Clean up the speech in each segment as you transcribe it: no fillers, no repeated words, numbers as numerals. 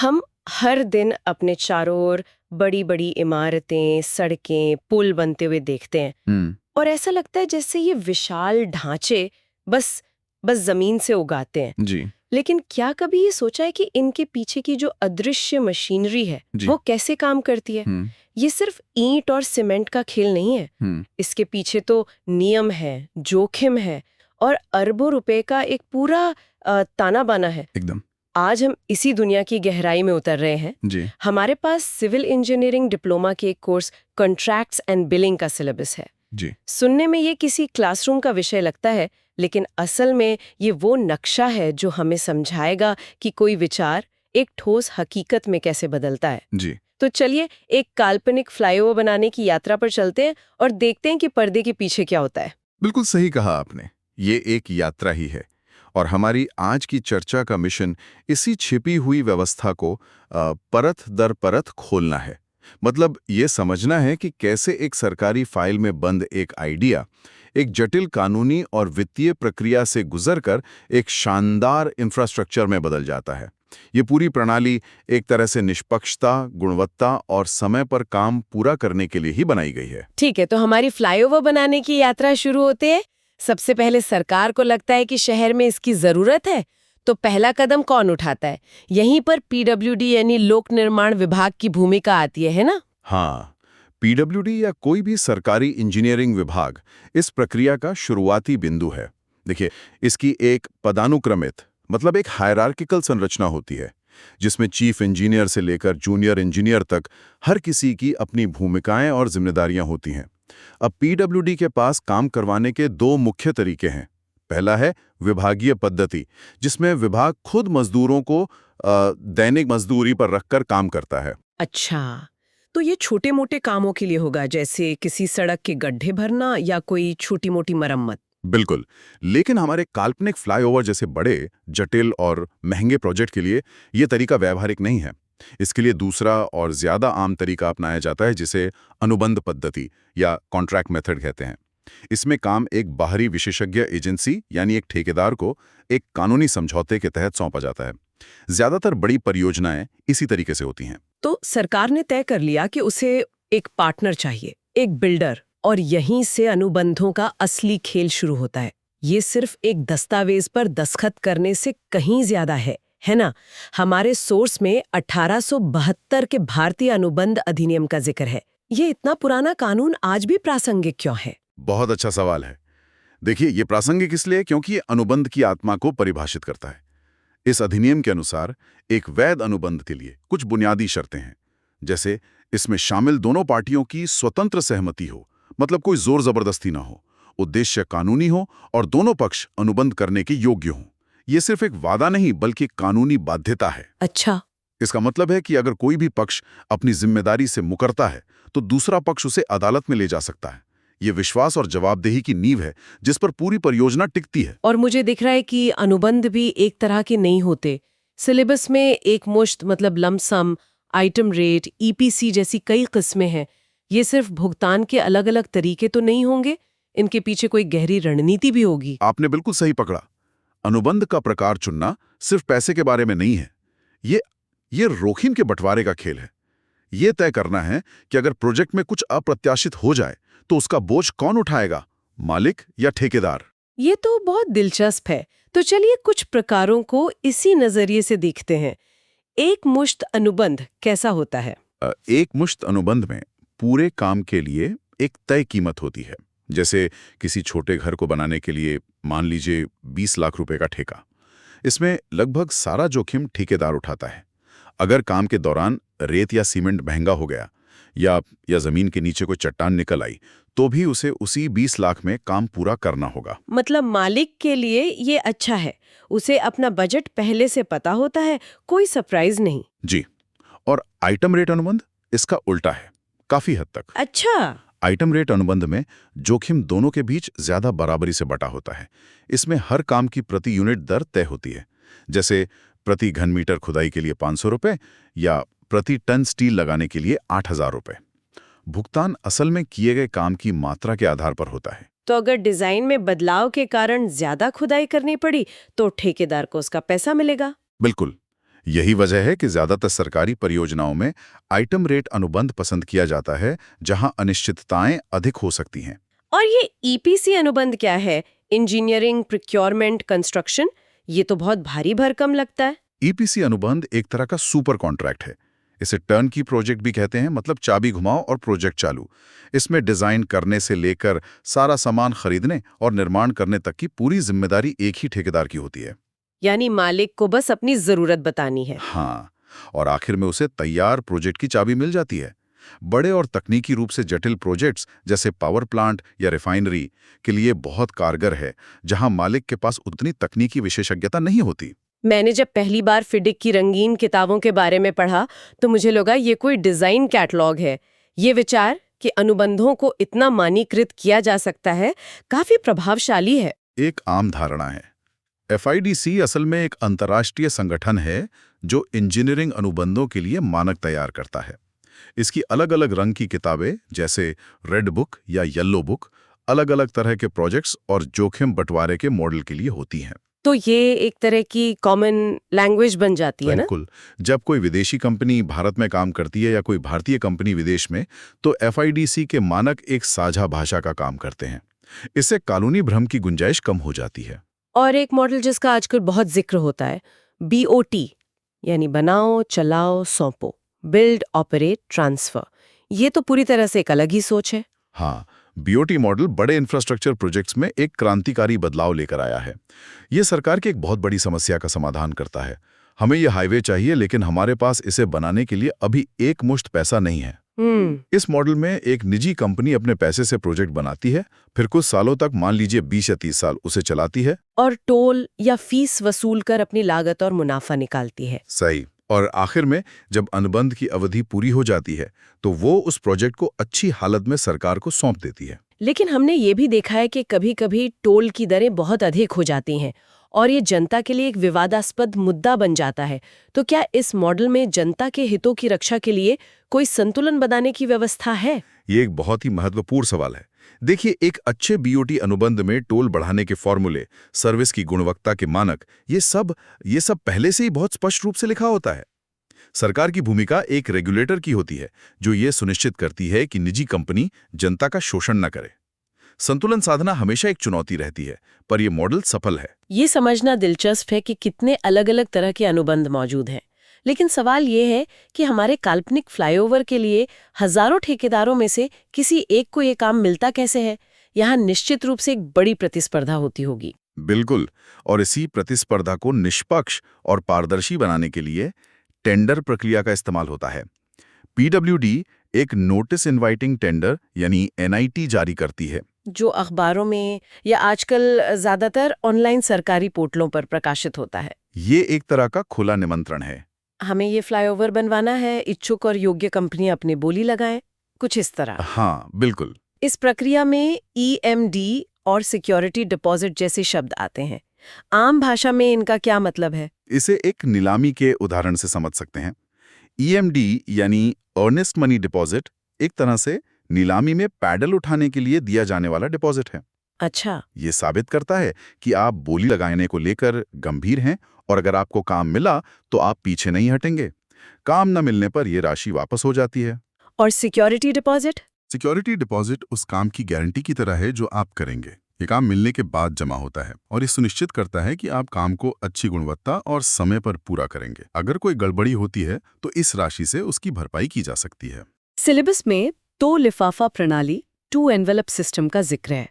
हम हर दिन अपने चारों ओर बड़ी बड़ी इमारतें, सड़कें, पुल बनते हुए देखते हैं हम्म। और ऐसा लगता है जैसे ये विशाल ढांचे बस बस जमीन से उगाते हैं। जी। लेकिन क्या कभी ये सोचा है कि इनके पीछे की जो अदृश्य मशीनरी है जी। वो कैसे काम करती है? हम्म। ये सिर्फ ईंट और सीमेंट का खेल नहीं है। हम्म। इसके पीछे तो नियम है, जोखिम है और अरबों रुपए का एक पूरा ताना बाना है। एकदम। आज हम इसी दुनिया की गहराई में उतर रहे हैं। जी। हमारे पास सिविल इंजीनियरिंग डिप्लोमा के एक कोर्स कॉन्ट्रैक्ट्स एंड बिलिंग का सिलेबस है। जी। सुनने में ये किसी क्लासरूम का विषय लगता है, लेकिन असल में ये वो नक्शा है जो हमें समझाएगा कि कोई विचार एक ठोस हकीकत में कैसे बदलता है। जी। तो चलिए एक काल्पनिक फ्लाईओवर बनाने की यात्रा पर चलते हैं और देखते हैं कि पर्दे के पीछे क्या होता है। बिल्कुल सही कहा आपने। ये एक यात्रा ही है और हमारी आज की चर्चा का मिशन इसी छिपी हुई व्यवस्था को परत दर परत खोलना है। मतलब ये समझना है कि कैसे एक सरकारी फाइल में बंद एक आइडिया एक जटिल कानूनी और वित्तीय प्रक्रिया से गुजरकर एक शानदार इंफ्रास्ट्रक्चर में बदल जाता है। ये पूरी प्रणाली एक तरह से निष्पक्षता, गुणवत्ता और समय पर काम पूरा करने के लिए ही बनाई गई है। ठीक है, तो हमारी फ्लाईओवर बनाने की यात्रा शुरू होते हैं। सबसे पहले सरकार को लगता है कि शहर में इसकी जरूरत है, तो पहला कदम कौन उठाता है? यहीं पर पीडब्ल्यूडी यानी लोक निर्माण विभाग की भूमिका आती है ना? हाँ, पीडब्ल्यूडी या कोई भी सरकारी इंजीनियरिंग विभाग इस प्रक्रिया का शुरुआती बिंदु है। देखिए, इसकी एक पदानुक्रमित मतलब एक हायरार्किकल संरचना होती है, जिसमें चीफ इंजीनियर से लेकर जूनियर इंजीनियर तक हर किसी की अपनी भूमिकाएं और जिम्मेदारियां होती हैं। अब पीडब्ल्यूडी के पास काम करवाने के दो मुख्य तरीके हैं। पहला है विभागीय पद्धति, जिसमें विभाग खुद मजदूरों को दैनिक मजदूरी पर रखकर काम करता है। अच्छा, तो ये छोटे मोटे कामों के लिए होगा, जैसे किसी सड़क के गड्ढे भरना या कोई छोटी मोटी मरम्मत? बिल्कुल। लेकिन हमारे काल्पनिक फ्लाईओवर जैसे बड़े, जटिल और महंगे प्रोजेक्ट के लिए ये तरीका व्यावहारिक नहीं है। इसके लिए दूसरा और ज्यादा आम तरीका अपनाया जाता है, जिसे अनुबंध पद्धति या कॉन्ट्रैक्ट मेथड कहते हैं। इसमें काम एक बाहरी विशेषज्ञ एजेंसी यानी एक ठेकेदार को एक कानूनी समझौते के तहत सौंपा जाता है। ज्यादातर बड़ी परियोजनाएं इसी तरीके से होती हैं। तो सरकार ने तय कर लिया कि उसे एक पार्टनर चाहिए, एक बिल्डर, और यहीं से अनुबंधों का असली खेल शुरू होता है। ये सिर्फ एक दस्तावेज पर दस्तखत करने से कहीं ज्यादा है ना? हमारे सोर्स में 1872 के भारतीय अनुबंध अधिनियम का जिक्र है। ये इतना पुराना कानून आज भी प्रासंगिक क्यों है? बहुत अच्छा सवाल है। देखिए, ये प्रासंगिक इसलिए क्योंकि ये अनुबंध की आत्मा को परिभाषित करता है। इस अधिनियम के अनुसार एक वैध अनुबंध के लिए कुछ बुनियादी शर्तें हैं, जैसे इसमें शामिल दोनों पार्टियों की स्वतंत्र सहमति हो, मतलब कोई जोर जबरदस्ती ना हो, उद्देश्य कानूनी हो और दोनों पक्ष अनुबंध करने के योग्य हों। ये सिर्फ एक वादा नहीं बल्कि कानूनी बाध्यता है। अच्छा। इसका मतलब है कि अगर कोई भी पक्ष अपनी जिम्मेदारी से मुकरता है तो दूसरा पक्ष उसे अदालत में ले जा सकता है। ये विश्वास और जवाबदेही की नींव है जिस पर पूरी परियोजना टिकती है। और मुझे दिख रहा है कि अनुबंध भी एक तरह के नहीं होते। सिलेबस में एक मुश्त मतलब लमसम, आइटम रेट, ईपीसी जैसी कई किस्में हैं। ये सिर्फ भुगतान के अलग-अलग तरीके तो नहीं होंगे, इनके पीछे कोई गहरी रणनीति भी होगी। आपने बिल्कुल सही पकड़ा। अनुबंध का प्रकार चुनना सिर्फ पैसे के बारे में नहीं है। ये ये जोखिम के बंटवारे का खेल है। ये तय करना है कि अगर प्रोजेक्ट में कुछ अप्रत्याशित हो जाए तो उसका बोझ कौन उठाएगा, मालिक या ठेकेदार? ये तो बहुत दिलचस्प है। तो चलिए कुछ प्रकारों को इसी नजरिए से देखते हैं। एक मुश्त अनुबंध कैसा होता है? एक मुश्त अनुबंध में पूरे काम के लिए एक तय कीमत होती है। जैसे किसी छोटे घर को बनाने के लिए मान लीजिए 20 लाख रुपए का ठेका। इसमें लगभग सारा जोखिम ठेकेदार उठाता है। अगर काम के दौरान रेत या सीमेंट महंगा हो गया या जमीन के नीचे कोई चट्टान निकल आई तो भी उसे उसी 20 लाख में काम पूरा करना होगा। मतलब मालिक के लिए ये अच्छा है, उसे अपना बजट पहले से पता होता है, कोई सरप्राइज नहीं। जी। और आइटम रेट अनुबंध इसका उल्टा है, काफी हद तक। अच्छा। आइटम रेट अनुबंध में जोखिम दोनों के बीच ज्यादा बराबरी से बटा होता है। इसमें हर काम की प्रति यूनिट दर तय होती है, जैसे प्रति घन मीटर खुदाई के लिए 500 रुपए या प्रति टन स्टील लगाने के लिए 8,000 रुपए। भुगतान असल में किए गए काम की मात्रा के आधार पर होता है। तो अगर डिजाइन में बदलाव के कारण ज्यादा खुदाई करनी पड़ी तो ठेकेदार को उसका पैसा मिलेगा? बिल्कुल। यही वजह है कि ज्यादातर सरकारी परियोजनाओं में आइटम रेट अनुबंध पसंद किया जाता है, जहां अनिश्चितताएं अधिक हो सकती हैं। और ये ईपीसी अनुबंध क्या है? इंजीनियरिंग, प्रोक्योरमेंट, कंस्ट्रक्शन, ये तो बहुत भारी भरकम लगता है। ईपीसी अनुबंध एक तरह का सुपर कॉन्ट्रैक्ट है। इसे टर्न की प्रोजेक्ट भी कहते हैं, मतलब चाबी घुमाओ और प्रोजेक्ट चालू। इसमें डिजाइन करने से लेकर सारा सामान खरीदने और निर्माण करने तक की पूरी जिम्मेदारी एक ही ठेकेदार की होती है। यानी मालिक को बस अपनी जरूरत बतानी है। हाँ, और आखिर में उसे तैयार प्रोजेक्ट की चाबी मिल जाती है। बड़े और तकनीकी रूप से जटिल प्रोजेक्ट्स जैसे पावर प्लांट या रिफाइनरी के लिए बहुत कारगर है, जहां मालिक के पास उतनी तकनीकी विशेषज्ञता नहीं होती। मैंने जब पहली बार फिडिक की रंगीन किताबों के बारे में पढ़ा तो मुझे लगा ये कोई डिजाइन कैटलॉग है। ये विचार कि अनुबंधों को इतना मानकीकृत किया जा सकता है काफी प्रभावशाली है। एक आम धारणा है। एफआईडीसी असल में एक अंतर्राष्ट्रीय संगठन है जो इंजीनियरिंग अनुबंधों के लिए मानक तैयार करता है। इसकी अलग-अलग रंग की किताबें जैसे रेड बुक या येलो बुक अलग-अलग तरह के प्रोजेक्ट्स और जोखिम बंटवारे के मॉडल के लिए होती हैं। तो ये एक तरह की कॉमन लैंग्वेज बन जाती है ना? बिल्कुल। जब कोई विदेशी कंपनी भारत में काम करती है या कोई भारतीय कंपनी विदेश में, तो एफआईडीसी के मानक एक साझा भाषा का काम करते हैं। इससे कानूनी भ्रम की गुंजाइश कम हो जाती है। और एक मॉडल जिसका आजकल बहुत जिक्र होता है, BOT, यानी बनाओ, चलाओ, सौंपो, बिल्ड, ऑपरेट, ट्रांसफर। ये तो पूरी तरह से एक अलग ही सोच है। हाँ, बीओटी मॉडल बड़े इंफ्रास्ट्रक्चर प्रोजेक्ट्स में एक क्रांतिकारी बदलाव लेकर आया है। ये सरकार की एक बहुत बड़ी समस्या का समाधान करता है। हमें ये हाईवे चाहिए, लेकिन हमारे पास इसे बनाने के लिए अभी एक मुश्त पैसा नहीं है। इस मॉडल में एक निजी कंपनी अपने पैसे से प्रोजेक्ट बनाती है, फिर कुछ सालों तक, मान लीजिए 20 या 30 साल, उसे चलाती है और टोल या फीस वसूल कर अपनी लागत और मुनाफा निकालती है। सही। और आखिर में जब अनुबंध की अवधि पूरी हो जाती है, तो वो उस प्रोजेक्ट को अच्छी हालत में सरकार को सौंप देती है। लेकिन हमने ये भी देखा है कि कभी-कभी टोल की दरें बहुत अधिक हो जाती हैं और ये जनता के लिए एक विवादास्पद मुद्दा बन जाता है। तो क्या इस मॉडल में जनता के हितों की रक्षा के लिए कोई संतुलन बनाने की व्यवस्था है? ये एक बहुत ही महत्वपूर्ण सवाल है। देखिए, एक अच्छे बीओटी अनुबंध में टोल बढ़ाने के फॉर्मूले, सर्विस की गुणवत्ता के मानक, ये सब पहले से ही बहुत स्पष्ट रूप से लिखा होता है। सरकार की भूमिका एक रेगुलेटर की होती है, जो ये सुनिश्चित करती है कि निजी कंपनी जनता का शोषण न करे। संतुलन साधना हमेशा एक चुनौती रहती है, पर यह मॉडल सफल है। ये समझना दिलचस्प है कि कितने अलग-अलग तरह के अनुबंध मौजूद हैं। लेकिन सवाल ये है कि हमारे काल्पनिक फ्लाईओवर के लिए हजारों ठेकेदारों में से किसी एक को ये काम मिलता कैसे है? यहाँ निश्चित रूप से एक बड़ी प्रतिस्पर्धा होती होगी। बिल्कुल, और इसी प्रतिस्पर्धा को निष्पक्ष और पारदर्शी बनाने के लिए टेंडर प्रक्रिया का इस्तेमाल होता है। पीडब्ल्यूडी एक नोटिस इनवाइटिंग टेंडर यानी एनआईटी जारी करती है, जो अखबारों में या आजकल ज्यादातर ऑनलाइन सरकारी पोर्टलों पर प्रकाशित होता है। ये एक तरह का खुला निमंत्रण है। हमें ये फ्लाईओवर बनवाना है, इच्छुक और योग्य कंपनियां अपनी बोली लगाएं, कुछ इस तरह। हाँ, बिल्कुल। इस प्रक्रिया में ईएमडी और सिक्योरिटी डिपॉजिट जैसे शब्द आते हैं। आम भाषा में इनका क्या मतलब है? इसे एक नीलामी के उदाहरण से समझ सकते हैं। ईएमडी यानी अर्नेस्ट मनी डिपॉजिट एक तरह से नीलामी में पैडल उठाने के लिए दिया जाने वाला डिपॉजिट है। अच्छा, ये साबित करता है कि आप बोली लगाने को लेकर गंभीर हैं, और अगर आपको काम मिला तो आप पीछे नहीं हटेंगे। काम न मिलने पर यह राशि वापस हो जाती है। और सिक्योरिटी डिपॉजिट? सिक्योरिटी डिपॉजिट उस काम की गारंटी की तरह है जो आप करेंगे। ये काम मिलने के बाद जमा होता है और ये सुनिश्चित करता है कि आप काम को अच्छी गुणवत्ता और समय पर पूरा करेंगे। अगर कोई गड़बड़ी होती है तो इस राशि से उसकी भरपाई की जा सकती है। सिलेबस में 2 लिफाफा प्रणाली, 2 एनवेलप सिस्टम का जिक्र है।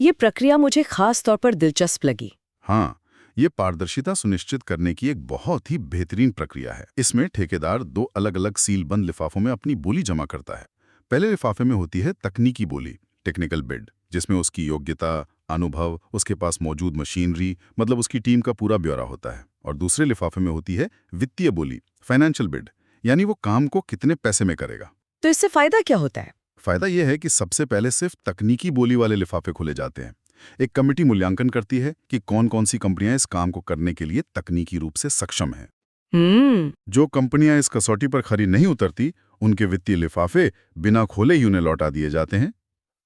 ये प्रक्रिया मुझे खास तौर पर दिलचस्प लगी। हाँ, ये पारदर्शिता सुनिश्चित करने की एक बहुत ही बेहतरीन प्रक्रिया है। इसमें ठेकेदार 2 अलग-अलग सीलबंद लिफाफों में अपनी बोली जमा करता है। पहले लिफाफे में होती है तकनीकी बोली, टेक्निकल बिड, जिसमें उसकी योग्यता, अनुभव, उसके पास मौजूद मशीनरी, मतलब उसकी टीम का पूरा ब्यौरा होता है। और दूसरे लिफाफे में होती है वित्तीय बोली, फाइनेंशियल बिड, यानी वो काम को कितने पैसे में करेगा। तो इससे फायदा क्या होता है? फायदा यह है कि सबसे पहले सिर्फ तकनीकी बोली वाले लिफाफे खोले जाते हैं। एक कमेटी मूल्यांकन करती है कि कौन कौन सी कंपनियां इस काम को करने के लिए तकनीकी रूप से सक्षम हैं। जो कंपनियां इस कसौटी पर खरी नहीं उतरती, उनके वित्तीय लिफाफे बिना खोले ही उन्हें लौटा दिए जाते हैं।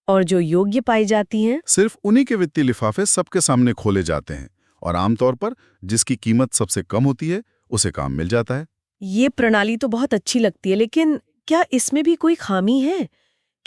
और जो योग्य पाई जाती हैं, सिर्फ उन्हीं के वित्तीय लिफाफे सबके सामने खोले जाते हैं, और आमतौर पर जिसकी कीमत सबसे कम होती है उसे काम मिल जाता है। ये प्रणाली तो बहुत अच्छी लगती है, लेकिन क्या इसमें भी कोई खामी है?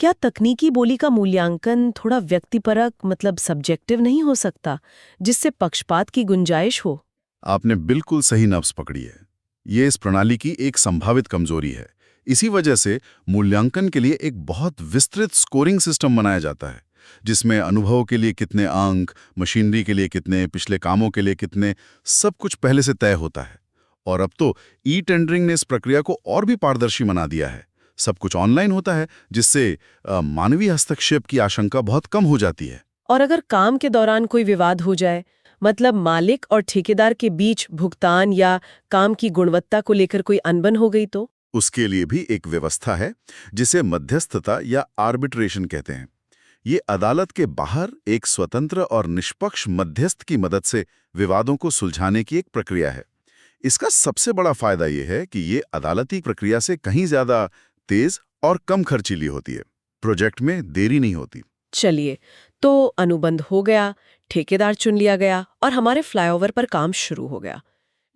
क्या तकनीकी बोली का मूल्यांकन थोड़ा व्यक्तिपरक मतलब सब्जेक्टिव नहीं हो सकता, जिससे पक्षपात की गुंजाइश हो? आपने बिल्कुल सही नब्ज पकड़ी है। ये इस प्रणाली की एक संभावित कमजोरी है। इसी वजह से मूल्यांकन के लिए एक बहुत विस्तृत स्कोरिंग सिस्टम बनाया जाता है, जिसमें अनुभव के लिए कितने अंक, मशीनरी के लिए कितने, पिछले कामों के लिए कितने, सब कुछ पहले से तय होता है। और अब तो ई टेंडरिंग ने इस प्रक्रिया को और भी पारदर्शी बना दिया है। सब कुछ ऑनलाइन होता है, जिससे मानवीय हस्तक्षेप की आशंका बहुत कम हो जाती है। और अगर काम के दौरान कोई विवाद हो जाए, मतलब मालिक और ठेकेदार के बीच भुगतान या काम की गुणवत्ता को लेकर कोई अनबन हो गई तो? उसके लिए भी एक व्यवस्था है, जिसे मध्यस्थता या आर्बिट्रेशन कहते हैं। ये अदालत के बाहर एक स्वतंत्र और निष्पक्ष मध्यस्थ की मदद से विवादों को सुलझाने की एक प्रक्रिया है। इसका सबसे बड़ा फायदा ये है कि ये अदालती प्रक्रिया से कहीं ज्यादा तेज और कम खर्चीली होती है। प्रोजेक्ट में देरी नहीं होती। चलिए, तो अनुबंध हो गया, ठेकेदार चुन लिया गया और हमारे फ्लाईओवर पर काम शुरू हो गया।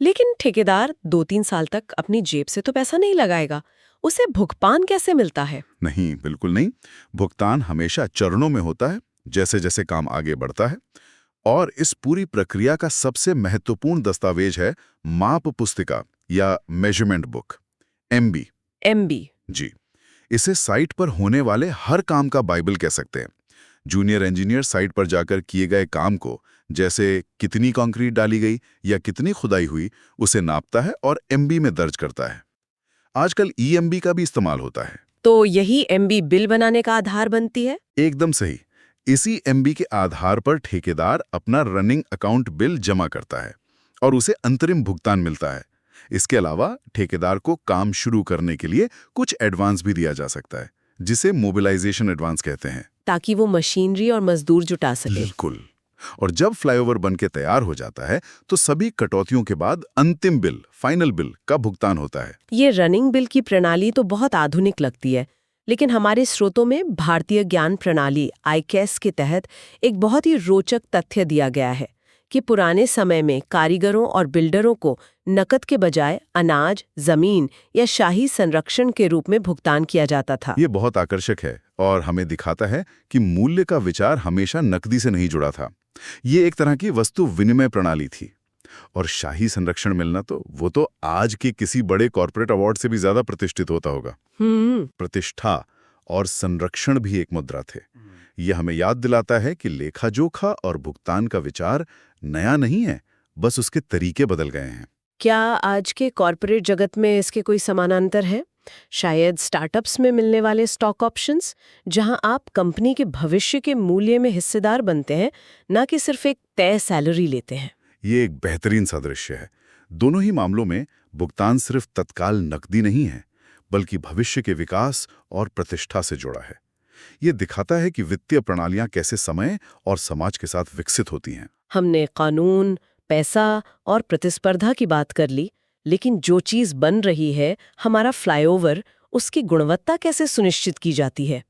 लेकिन ठेकेदार 2-3 साल तक अपनी जेब से तो पैसा नहीं लगाएगा। उसे भुगतान कैसे मिलता है? नहीं, बिल्कुल नहीं। भुगतान हमेशा चरणों में होता है, जैसे जैसे काम आगे बढ़ता है। और इस पूरी प्रक्रिया का सबसे महत्वपूर्ण दस्तावेज है माप पुस्तिका या मेजरमेंट बुक, एमबी। एमबी। जी, इसे साइट पर होने वाले हर काम का बाइबल कह सकते हैं। जूनियर इंजीनियर साइट पर जाकर किए गए काम को, जैसे कितनी कंक्रीट डाली गई या कितनी खुदाई हुई, उसे नापता है और एमबी में दर्ज करता है। आजकल ईएमबी का भी इस्तेमाल होता है। तो यही एमबी बिल बनाने का आधार बनती है? एकदम सही। इसी एमबी के आधार पर ठेकेदार अपना रनिंग अकाउंट बिल जमा करता है और उसे अंतरिम भुगतान मिलता है। इसके अलावा ठेकेदार को काम शुरू करने के लिए कुछ एडवांस भी दिया जा सकता है, जिसे मोबिलाइजेशन एडवांस कहते हैं। ताकि वो मशीनरी और मजदूर जुटा सके। बिल्कुल। और जब फ्लाईओवर बनके तैयार हो जाता है, तो सभी कटौतियों के बाद अंतिम बिल, फाइनल बिल का भुगतान होता है। ये रनिंग बिल की प्रणाली तो बहुत आधुनिक लगती है, लेकिन हमारे स्रोतों में भारतीय ज्ञान प्रणाली आईकेएस के तहत एक बहुत ही रोचक तथ्य दिया गया है कि पुराने समय में कारीगरों और बिल्डरों को नकद के बजाय अनाज, जमीन या शाही संरक्षण के रूप में भुगतान किया जाता था। ये बहुत आकर्षक है और हमें दिखाता है कि मूल्य का विचार हमेशा नकदी से नहीं जुड़ा था। ये एक तरह की वस्तु विनिमय प्रणाली थी। और शाही संरक्षण मिलना तो वो तो आज के किसी बड़े कॉर्पोरेट अवार्ड से भी ज्यादा प्रतिष्ठित होता होगा। प्रतिष्ठा और संरक्षण भी एक मुद्रा थे। यह हमें याद दिलाता है कि लेखा जोखा और भुगतान का विचार नया नहीं है, बस उसके तरीके बदल गए हैं। क्या आज के कॉर्पोरेट जगत में इसके कोई समानांतर है? शायद स्टार्टअप्स में मिलने वाले स्टॉक ऑप्शंस, जहां आप कंपनी के भविष्य के मूल्य में हिस्सेदार बनते हैं, न कि सिर्फ एक तय सैलरी लेते हैं। ये एक बेहतरीन सादृश्य है। दोनों ही मामलों में भुगतान सिर्फ तत्काल नकदी नहीं है, बल्कि भविष्य के विकास और प्रतिष्ठा से जुड़ा है। ये दिखाता है कि वित्तीय प्रणालियां कैसे समय और समाज के साथ विकसित होती हैं। हमने कानून, पैसा और प्रतिस्पर्धा की बात कर ली, लेकिन जो चीज बन रही है, हमारा फ्लाईओवर, उसकी गुणवत्ता कैसे सुनिश्चित की जाती है?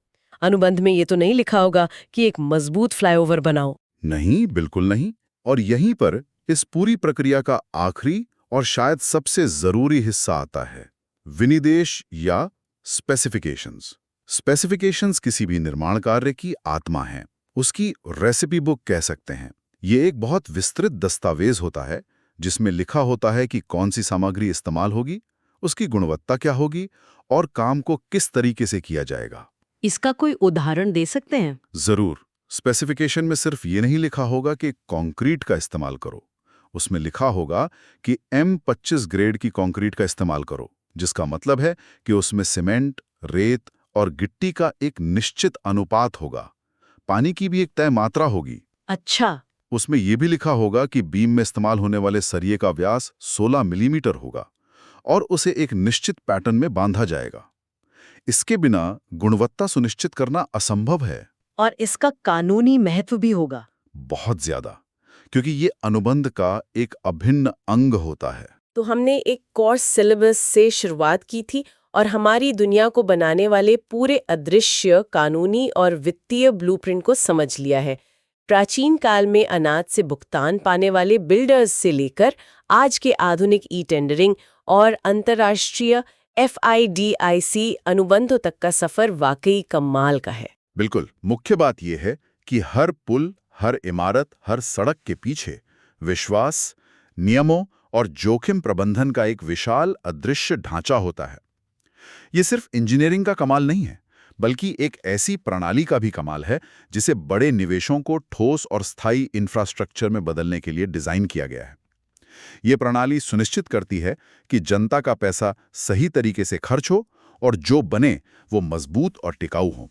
अनुबंध में ये तो नहीं लिखा होगा कि एक मजबूत फ्लाईओवर बनाओ। नहीं, बिल्कुल नहीं। और यहीं पर इस पूरी प्रक्रिया का आखिरी और शायद सबसे जरूरी हिस्सा आता है, विनिर्देश या स्पेसिफिकेशंस। स्पेसिफिकेशंस किसी भी निर्माण कार्य की आत्मा है, उसकी रेसिपी बुक कह सकते हैं। ये एक बहुत विस्तृत दस्तावेज होता है, जिसमें लिखा होता है कि कौन सी सामग्री इस्तेमाल होगी, उसकी गुणवत्ता क्या होगी और काम को किस तरीके से किया जाएगा। इसका कोई उदाहरण दे सकते हैं? जरूर। स्पेसिफिकेशन में सिर्फ ये नहीं लिखा होगा कि कंक्रीट का इस्तेमाल करो, उसमें लिखा होगा कि M25 ग्रेड की कंक्रीट का इस्तेमाल करो, जिसका मतलब है कि उसमें सीमेंट, रेत और गिट्टी का एक निश्चित अनुपात होगा। पानी की भी एक तय मात्रा होगी। अच्छा। उसमें यह भी लिखा होगा कि बीम में इस्तेमाल होने वाले सरिये का व्यास 16 मिलीमीटर होगा और उसे एक निश्चित पैटर्न में बांधा जाएगा। इसके बिना गुणवत्ता सुनिश्चित करना असंभव है। और इसका कानूनी महत्व भी होगा। बहुत ज्यादा, क्योंकि ये अनुबंध का एक अभिन्न अंग होता है। तो हमने एक कोर्स सिलेबस से शुरुआत की थी और हमारी दुनिया को बनाने वाले पूरे अदृश्य कानूनी और वित्तीय ब्लूप्रिंट को समझ लिया है। प्राचीन काल में अनाज से भुगतान पाने वाले बिल्डर्स से लेकर आज के आधुनिक ई टेंडरिंग और अंतर्राष्ट्रीय FIDIC अनुबंधों तक का सफर वाकई कमाल का है। बिल्कुल, मुख्य बात यह है कि हर पुल, हर इमारत, हर सड़क के पीछे विश्वास, नियमों और जोखिम प्रबंधन का एक विशाल अदृश्य ढांचा होता है। ये सिर्फ इंजीनियरिंग का कमाल नहीं है, बल्कि एक ऐसी प्रणाली का भी कमाल है जिसे बड़े निवेशों को ठोस और स्थायी इंफ्रास्ट्रक्चर में बदलने के लिए डिजाइन किया गया है। ये प्रणाली सुनिश्चित करती है कि जनता का पैसा सही तरीके से खर्च हो और जो बने वो मजबूत और टिकाऊ हो।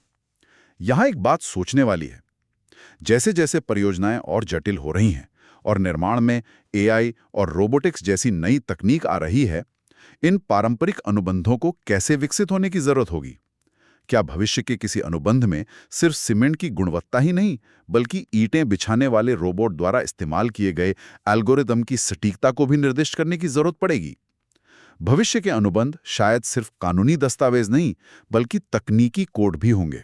यहाँ एक बात सोचने वाली है, जैसे जैसे परियोजनाएं और जटिल हो रही हैं और निर्माण में AI और रोबोटिक्स जैसी नई तकनीक आ रही है, इन पारंपरिक अनुबंधों को कैसे विकसित होने की जरूरत होगी? क्या भविष्य के किसी अनुबंध में सिर्फ सीमेंट की गुणवत्ता ही नहीं, बल्कि ईंटें बिछाने वाले रोबोट द्वारा इस्तेमाल किए गए एल्गोरिदम की सटीकता को भी निर्दिष्ट करने की जरूरत पड़ेगी? भविष्य के अनुबंध शायद सिर्फ कानूनी दस्तावेज नहीं, बल्कि तकनीकी कोड भी होंगे।